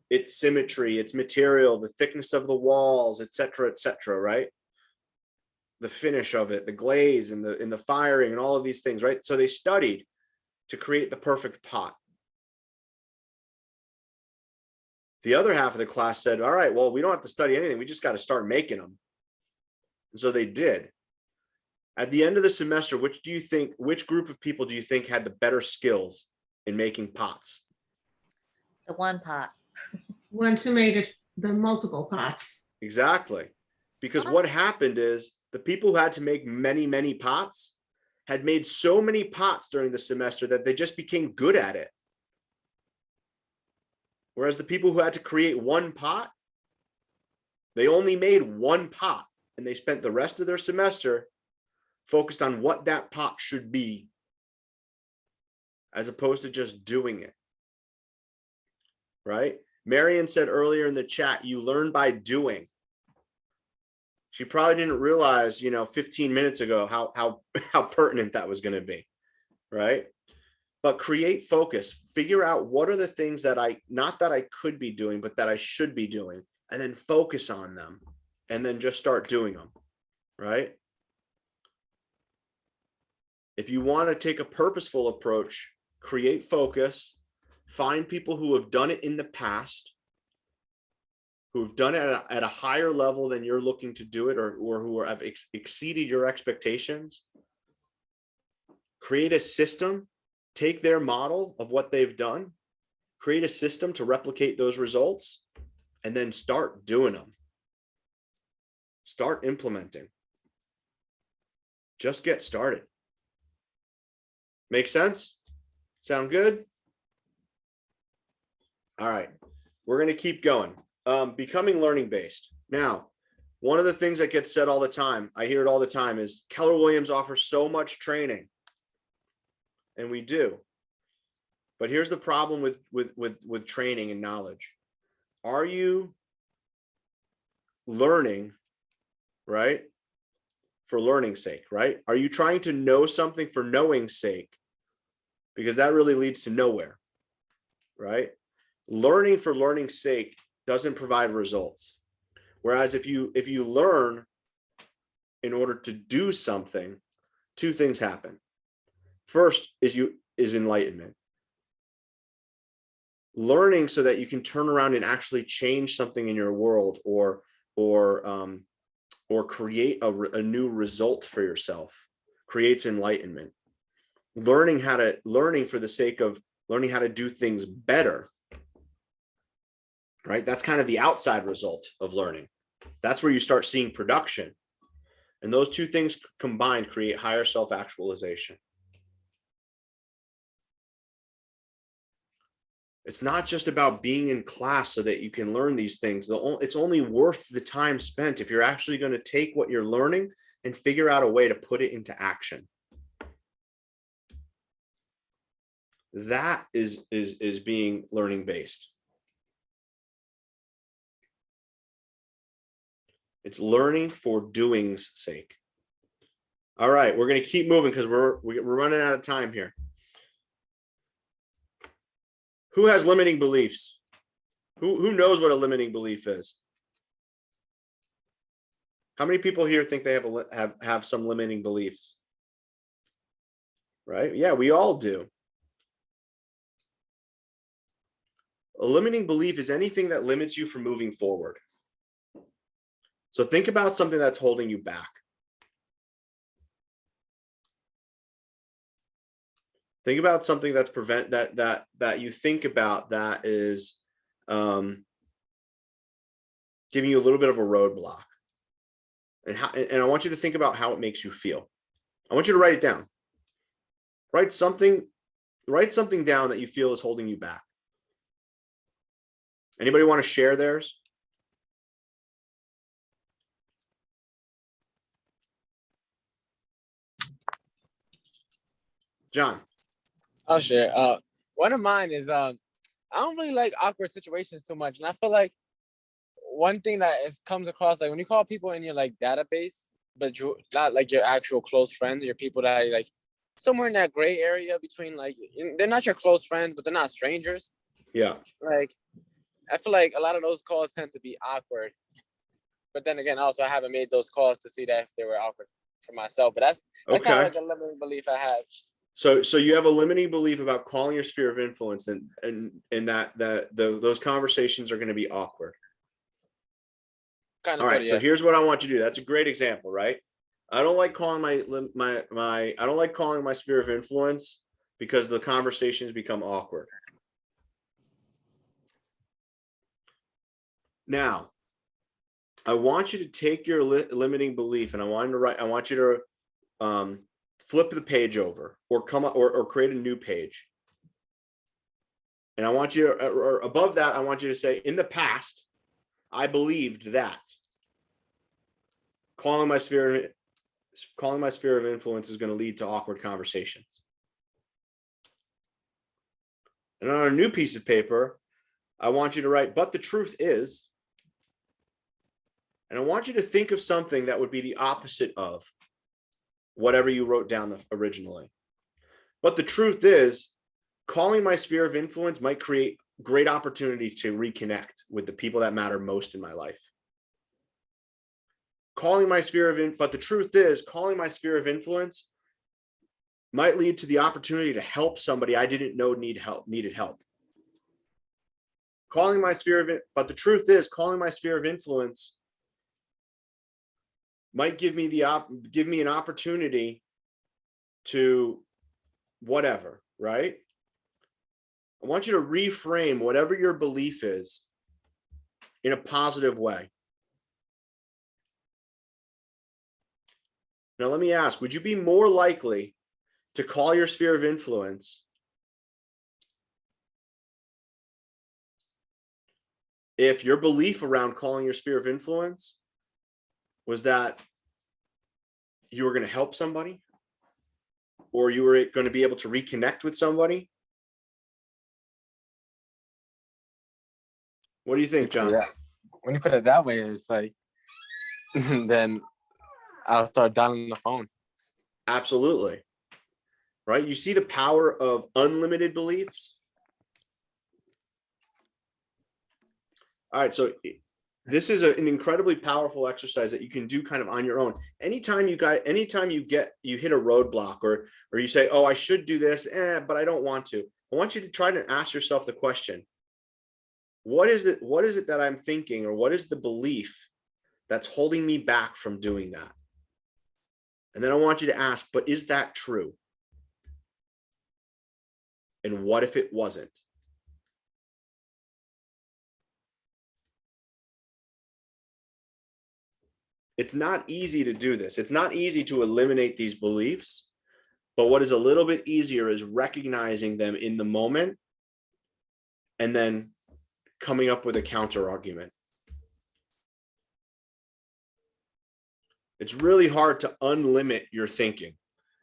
Its symmetry, its material, the thickness of the walls, et cetera, right? The finish of it, the glaze and the firing and all of these things, right? So they studied to create the perfect pot. The other half of the class said, all right, well, we don't have to study anything. We just got to start making them. And so they did. At the end of the semester, which group of people do you think had the better skills in making pots? The one pot. Ones who made it the multiple pots. Exactly. Because what happened is the people who had to make many, many pots had made so many pots during the semester that they just became good at it. Whereas the people who had to create one pot, they only made one pot, and they spent the rest of their semester focused on what that pot should be, as opposed to just doing it. Right? Marion said earlier in the chat, you learn by doing. She probably didn't realize, 15 minutes ago how pertinent that was going to be, right? But create focus, figure out what are the things that not that I could be doing, but that I should be doing, and then focus on them, and then just start doing them, right? If you want to take a purposeful approach, create focus, find people who have done it in the past, who have done it at a higher level than you're looking to do it, or who have exceeded your expectations. Create a system, take their model of what they've done, create a system to replicate those results, and then start doing them. Start implementing. Just get started. Make sense? Sound good? All right, we're going to keep going. Becoming learning based. Now, one of the things that gets said all the time, I hear it all the time, is Keller Williams offers so much training. And we do. But here's the problem with training and knowledge. Are you learning, right? For learning's sake, right? Are you trying to know something for knowing's sake? Because that really leads to nowhere, right? Learning for learning's sake doesn't provide results. Whereas if you learn in order to do something, two things happen. First is enlightenment. Learning so that you can turn around and actually change something in your world, or create a new result for yourself, creates enlightenment. Learning for the sake of learning how to do things better, right? That's kind of the outside result of learning. That's where you start seeing production. And those two things combined create higher self-actualization. It's not just about being in class so that you can learn these things. It's only worth the time spent if you're actually going to take what you're learning and figure out a way to put it into action. That is being learning based. It's learning for doing's sake. All right, we're going to keep moving because we're running out of time here. Who has limiting beliefs? Who knows what a limiting belief is? How many people here think they have some limiting beliefs? Right? Yeah, we all do. A limiting belief is anything that limits you from moving forward. So think about something that's holding you back. Think about something that's that you think about that is giving you a little bit of a roadblock. And I want you to think about how it makes you feel. I want you to write it down. Write something down that you feel is holding you back. Anybody want to share theirs? John. I'll share. One of mine is I don't really like awkward situations too much, and I feel like one thing that comes across, like when you call people in your like database, but you're not like your actual close friends, your people that like somewhere in that gray area between, like, they're not your close friends, but they're not strangers. Yeah. Like, I feel like a lot of those calls tend to be awkward. But then again, also I haven't made those calls to see that if they were awkward for myself. But that's Okay. kind of like a limiting belief I have. So you have a limiting belief about calling your sphere of influence, and that those conversations are going to be awkward. Kind of. All right. Funny, So yeah. here's what I want you to do. That's a great example, right? I don't like calling I don't like calling my sphere of influence because the conversations become awkward. Now, I want you to take your limiting belief, and I want you to flip the page over, or or create a new page. And I want you to, or above that, I want you to say, in the past, I believed that calling my sphere of influence is going to lead to awkward conversations. And on a new piece of paper, I want you to write, but the truth is, and I want you to think of something that would be the opposite of whatever you wrote down originally. But the truth is, calling my sphere of influence might create great opportunity to reconnect with the people that matter most in my life. But the truth is, calling my sphere of influence might lead to the opportunity to help somebody I didn't know needed help. But the truth is, calling my sphere of influence might give me an opportunity to whatever, right? I want you to reframe whatever your belief is in a positive way. Now, let me ask, would you be more likely to call your sphere of influence if your belief around calling your sphere of influence was that you were going to help somebody, or you were going to be able to reconnect with somebody? What do you think, John? Yeah. When you put it that way, it's like, then I'll start dialing the phone. Absolutely. Right? You see the power of unlimited beliefs? All right, so this is an incredibly powerful exercise that you can do kind of on your own. Anytime you hit a roadblock, or you say, oh, I should do this, but I don't want to. I want you to try to ask yourself the question, what is it that I'm thinking, or what is the belief that's holding me back from doing that? And then I want you to ask, but is that true? And what if it wasn't? It's not easy to do this. It's not easy to eliminate these beliefs, but what is a little bit easier is recognizing them in the moment and then coming up with a counter argument. It's really hard to unlimit your thinking.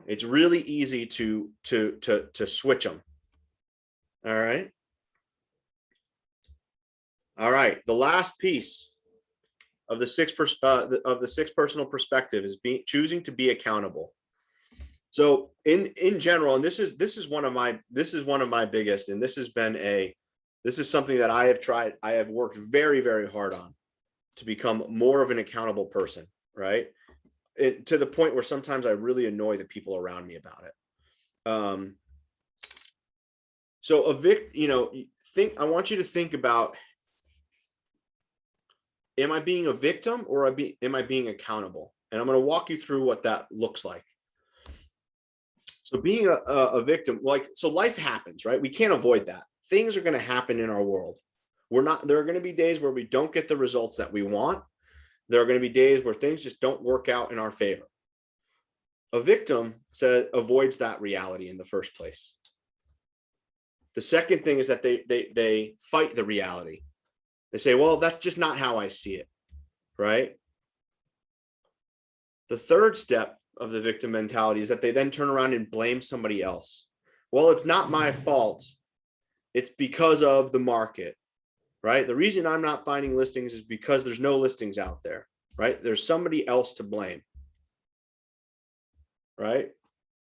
It's really easy to switch them. All right. All right. The last piece of the six personal perspective is choosing to be accountable. So in general, and this is one of my biggest, and this is something that I have worked very, very hard on to become more of an accountable person, right? To the point where sometimes I really annoy the people around me about it. So I want you to think about, am I being a victim, or am I being accountable? And I'm going to walk you through what that looks like. So being a victim, so life happens, right? We can't avoid that. Things are going to happen in our world. There are going to be days where we don't get the results that we want. There are going to be days where things just don't work out in our favor. A victim avoids that reality in the first place. The second thing is that they fight the reality. They say, well, that's just not how I see it, right? The third step of the victim mentality is that they then turn around and blame somebody else. Well, it's not my fault. It's because of the market, right? The reason I'm not finding listings is because there's no listings out there, right? There's somebody else to blame, right?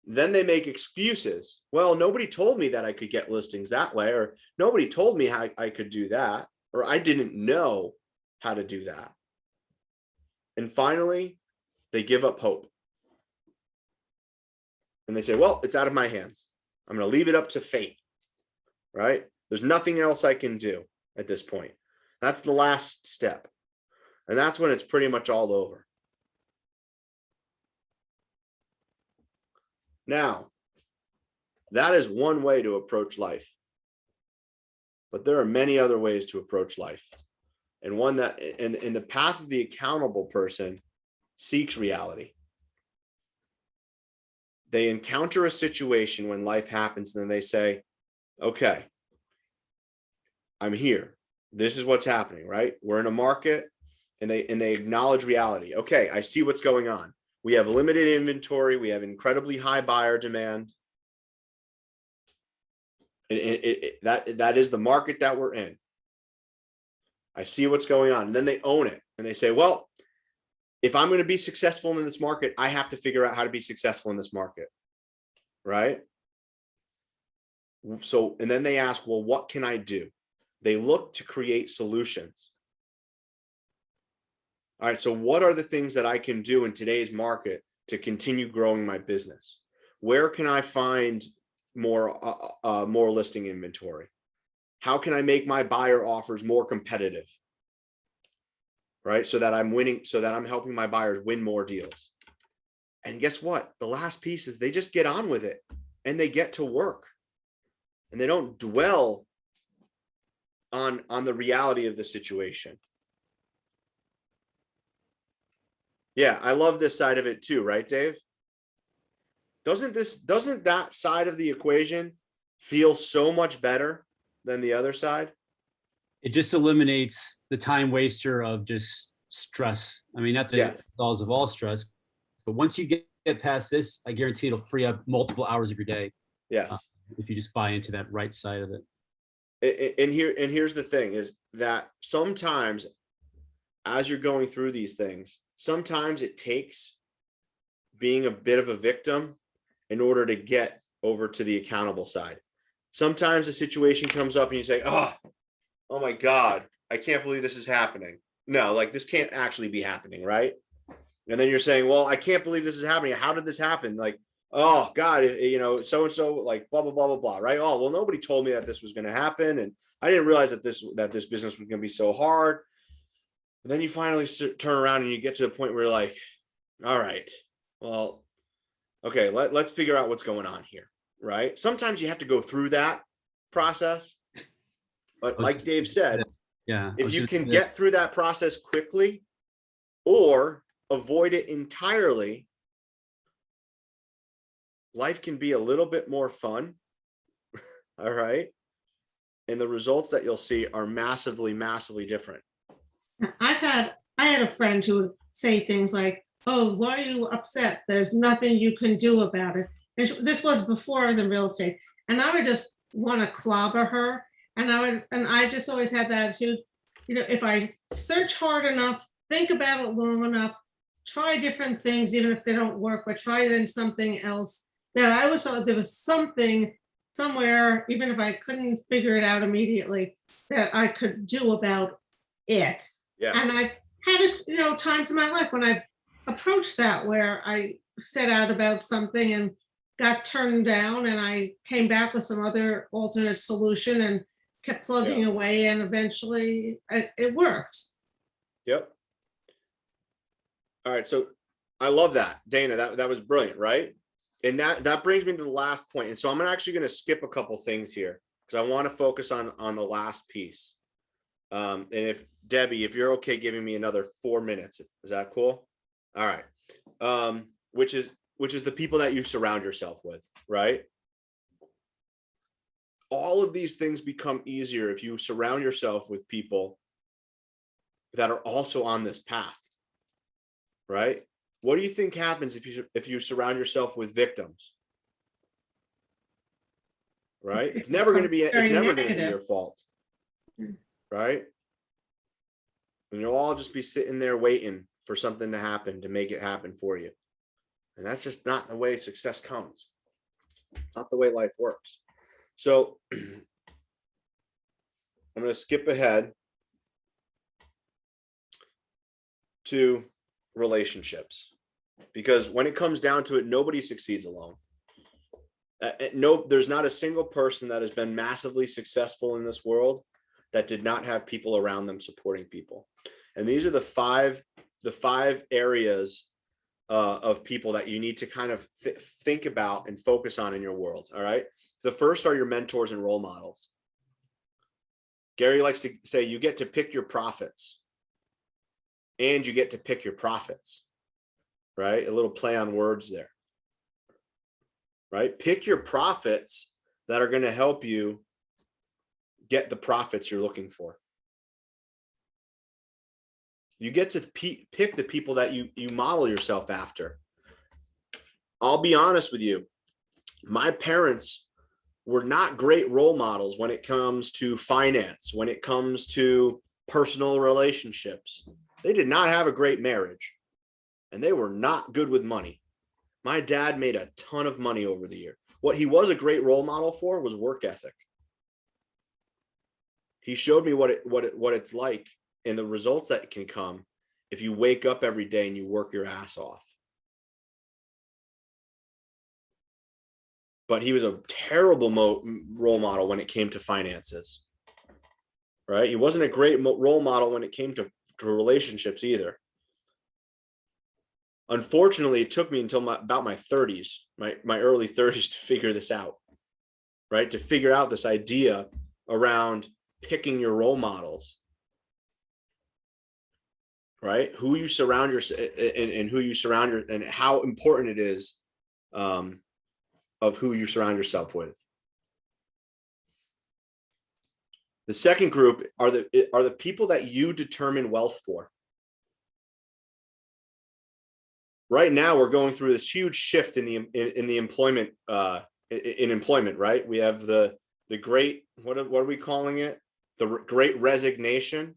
Then they make excuses. Well, nobody told me that I could get listings that way, or nobody told me how I could do that, or I didn't know how to do that. And finally, they give up hope. And they say, well, it's out of my hands. I'm going to leave it up to fate, right? There's nothing else I can do at this point. That's the last step. And that's when it's pretty much all over. Now, that is one way to approach life. But there are many other ways to approach life. And one that, in the path of the accountable person, seeks reality. They encounter a situation when life happens, and then they say, okay, I'm here. This is what's happening, right? We're in a market, and they acknowledge reality. Okay, I see what's going on. We have limited inventory. We have incredibly high buyer demand. That is the market that we're in. I see what's going on. And then they own it. And they say, well, if I'm going to be successful in this market, I have to figure out how to be successful in this market. Right? So, and then they ask, well, what can I do? They look to create solutions. All right. So what are the things that I can do in today's market to continue growing my business? Where can I find more listing inventory? How can I make my buyer offers more competitive? Right? So that I'm winning, so that I'm helping my buyers win more deals. And guess what? The last piece is they just get on with it and they get to work. and they don't dwell on the reality of the situation. Yeah, I love this side of it too, right, Dave? Doesn't that side of the equation feel so much better than the other side? It just eliminates the time waster of just stress. I mean, not the Yes. cause of all stress, but once you get past this, I guarantee it'll free up multiple hours of your day Yes. if you just buy into that right side of it. And here's the thing is that sometimes as you're going through these things, sometimes it takes being a bit of a victim in order to get over to the accountable side. Sometimes a situation comes up and you say, oh my God, I can't believe this is happening. No, like this can't actually be happening, right? And then you're saying, well, I can't believe this is happening. How did this happen? Like, oh God, so-and-so, like blah, blah, blah, blah, blah, right? Oh, well, nobody told me that this was going to happen. And I didn't realize that this business was going to be so hard. And then you finally turn around and you get to the point where you're like, all right, well, okay, let's figure out what's going on here, right? Sometimes you have to go through that process. But like Dave said, Yeah. if you can get through that process quickly or avoid it entirely, life can be a little bit more fun. All right. And the results that you'll see are massively, massively different. I had a friend who would say things like, oh, why are you upset? There's nothing you can do about it. And this was before I was in real estate. And I would just want to clobber her. And I just always had that attitude, if I search hard enough, think about it long enough, try different things, even if they don't work, but try then something else, that I always thought there was something somewhere, even if I couldn't figure it out immediately, that I could do about it. Yeah. And I had, times in my life when I've approached that, where I set out about something and got turned down, and I came back with some other alternate solution and kept plugging away, and eventually it worked. Yep. All right. So I love that, Dana. That was brilliant, right? And that brings me to the last point. And so I'm actually going to skip a couple things here because I want to focus on the last piece. And if Debbie, if you're okay giving me another 4 minutes, is that cool? All right. Which is the people that you surround yourself with, right? All of these things become easier if you surround yourself with people that are also on this path, right? What do you think happens if you surround yourself with victims? Right? It's never going to be your fault, right? And you'll all just be sitting there waiting for something to happen to make it happen for you. And that's just not the way success comes. It's not the way life works. So I'm going to skip ahead to relationships, because when it comes down to it, nobody succeeds alone. There's not a single person that has been massively successful in this world that did not have people around them supporting people. And these are the five areas of people that you need to kind of think about and focus on in your world. All right. The first are your mentors and role models. Gary likes to say you get to pick your prophets and you get to pick your profits, right? A little play on words there, right? Pick your profits that are going to help you get the profits you're looking for. You get to pick the people that you model yourself after. I'll be honest with you. My parents were not great role models when it comes to finance, when it comes to personal relationships. They did not have a great marriage, and they were not good with money. My dad made a ton of money over the year. What he was a great role model for was work ethic. He showed me what it's like and the results that can come if you wake up every day and you work your ass off. But he was a terrible role model when it came to finances, right? He wasn't a great role model when it came to relationships either. Unfortunately, it took me until about my 30s, my early 30s to figure this out. right? To figure out this idea around picking your role models, right? Who you surround yourself and who you surround your, and how important it is of who you surround yourself with. The second group are the people that you determine wealth for. Right now, we're going through this huge shift in the employment in employment. Right, we have the great, what are we calling it? The great resignation.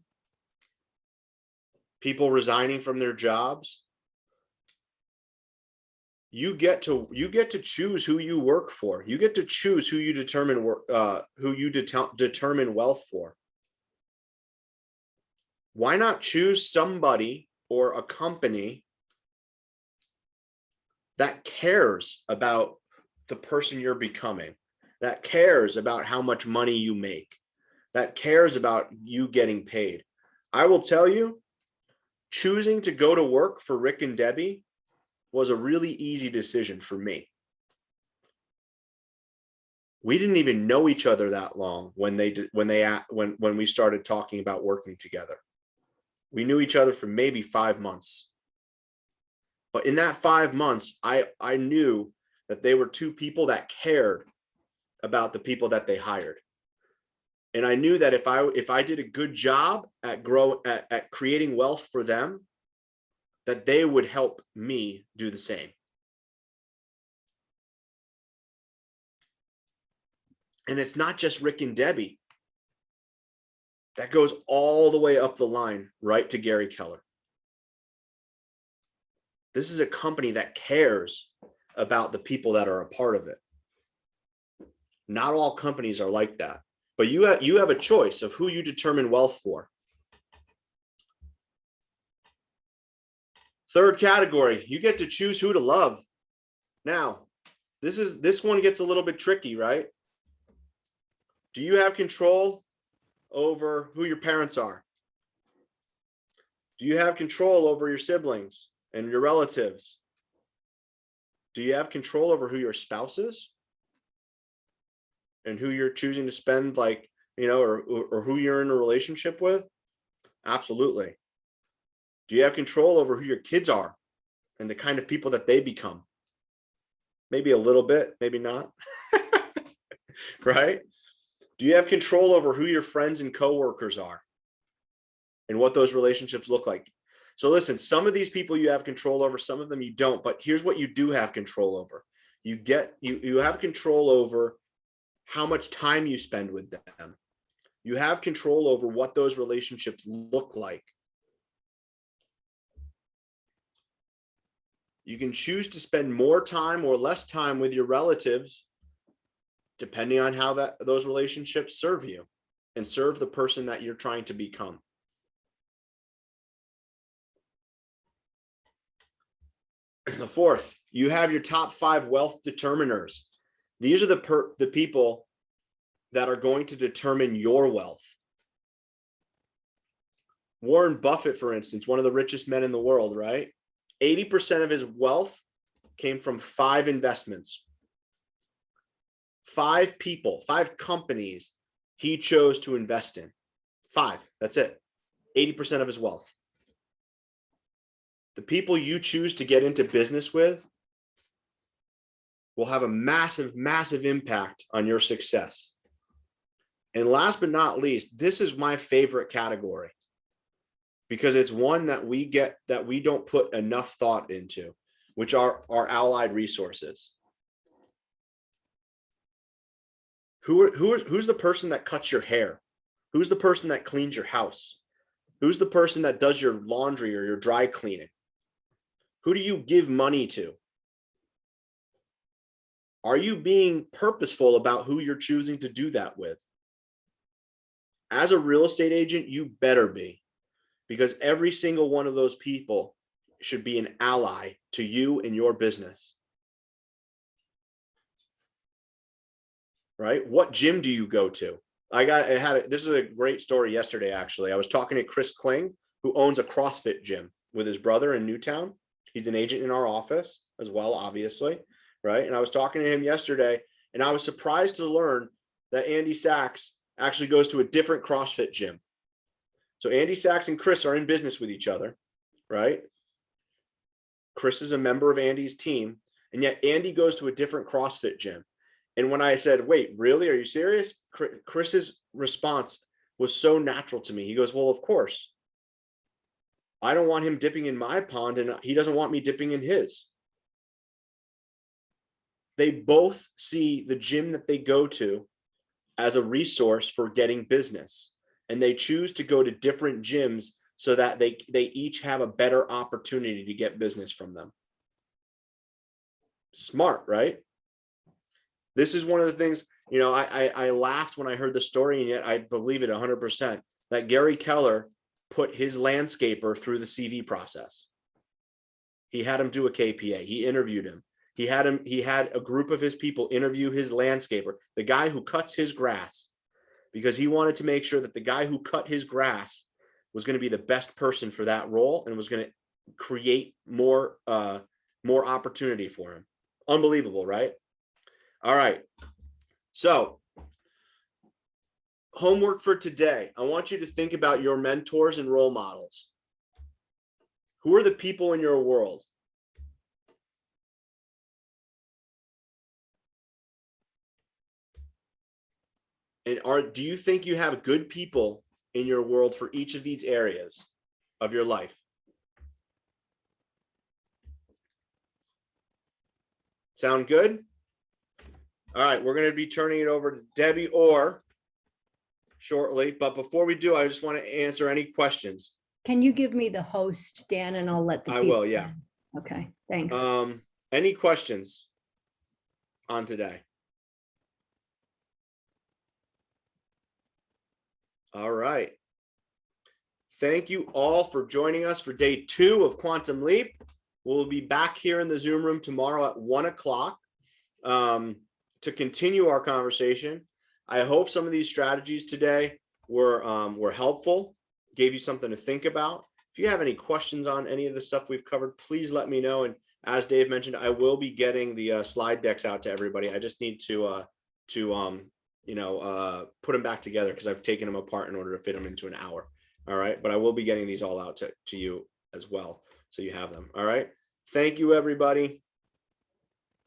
People resigning from their jobs. You get to choose who you work for. You get to choose who you determine determine wealth for. Why not choose somebody or a company that cares about the person you're becoming, that cares about how much money you make, that cares about you getting paid? I will tell you, choosing to go to work for Rick and Debbie was a really easy decision for me. We didn't even know each other that long when we started talking about working together. We knew each other for maybe 5 months. But in that 5 months, I knew that they were two people that cared about the people that they hired. And I knew that if I did a good job at creating wealth for them, that they would help me do the same. And it's not just Rick and Debbie. That goes all the way up the line, right to Gary Keller. This is a company that cares about the people that are a part of it. Not all companies are like that, but you have a choice of who you determine wealth for. Third category, you get to choose who to love. Now, this one gets a little bit tricky, right? Do you have control over who your parents are? Do you have control over your siblings and your relatives? Do you have control over who your spouse is and who you're choosing to spend, like, or who you're in a relationship with? Absolutely. Do you have control over who your kids are and the kind of people that they become? Maybe a little bit, maybe not. Right? Do you have control over who your friends and coworkers are and what those relationships look like? So listen, some of these people you have control over, some of them you don't, but here's what you do have control over. You have control over how much time you spend with them. You have control over what those relationships look like. You can choose to spend more time or less time with your relatives, depending on how those relationships serve you and serve the person that you're trying to become. The fourth, you have your top 5 wealth determiners. These are the people that are going to determine your wealth. Warren Buffett, for instance, one of the richest men in the world, right? 80% of his wealth came from 5 investments. 5 people, 5 companies he chose to invest in. 5, that's it. 80% of his wealth. The people you choose to get into business with will have a massive, massive impact on your success. And last but not least, this is my favorite category because it's one that we don't put enough thought into, which are our allied resources. Who's the person that cuts your hair? Who's the person that cleans your house? Who's the person that does your laundry or your dry cleaning? Who do you give money to? Are you being purposeful about who you're choosing to do that with? As a real estate agent, you better be, because every single one of those people should be an ally to you and your business. Right? What gym do you go to? This is a great story yesterday, actually. I was talking to Chris Kling, who owns a CrossFit gym with his brother in Newtown. He's an agent in our office as well, obviously. Right. And I was talking to him yesterday, And I was surprised to learn that Andy Sachs actually goes to a different CrossFit gym. So Andy Sachs and Chris are in business with each other, right? Chris is a member of Andy's team, and yet Andy goes to a different CrossFit gym. And when I said, wait, really? Are you serious? Chris's response was so natural to me. He goes, well, of course. I don't want him dipping in my pond, and he doesn't want me dipping in his. They both see the gym that they go to as a resource for getting business, and they choose to go to different gyms so that they each have a better opportunity to get business from them. Smart, right? This is one of the things, you know, I laughed when I heard the story, and yet I believe it 100%, that Gary Keller put his landscaper through the CV process. He had him do a KPA. He interviewed him. He had a group of his people interview his landscaper, the guy who cuts his grass, because he wanted to make sure that the guy who cut his grass was going to be the best person for that role and was going to create more opportunity for him. Unbelievable, right? All right. So homework for today. I want you to think about your mentors and role models. Who are the people in your world? And do you think you have good people in your world for each of these areas of your life? Sound good? All right, we're going to be turning it over to Debbie Orr shortly. But before we do, I just want to answer any questions. Can you give me the host, Dan, and I'll let the I people will, yeah. know. Okay, thanks. Any questions on today? All right. Thank you all for joining us for day 2 of Quantum Leap. We'll be back here in the Zoom room tomorrow at 1 o'clock to continue our conversation. I hope some of these strategies today were helpful, gave you something to think about. If you have any questions on any of the stuff we've covered, please let me know. And as Dave mentioned, I will be getting the slide decks out to everybody. I just need to put them back together because I've taken them apart in order to fit them into an hour. All right. But I will be getting these all out to you as well, so you have them. All right. Thank you, everybody.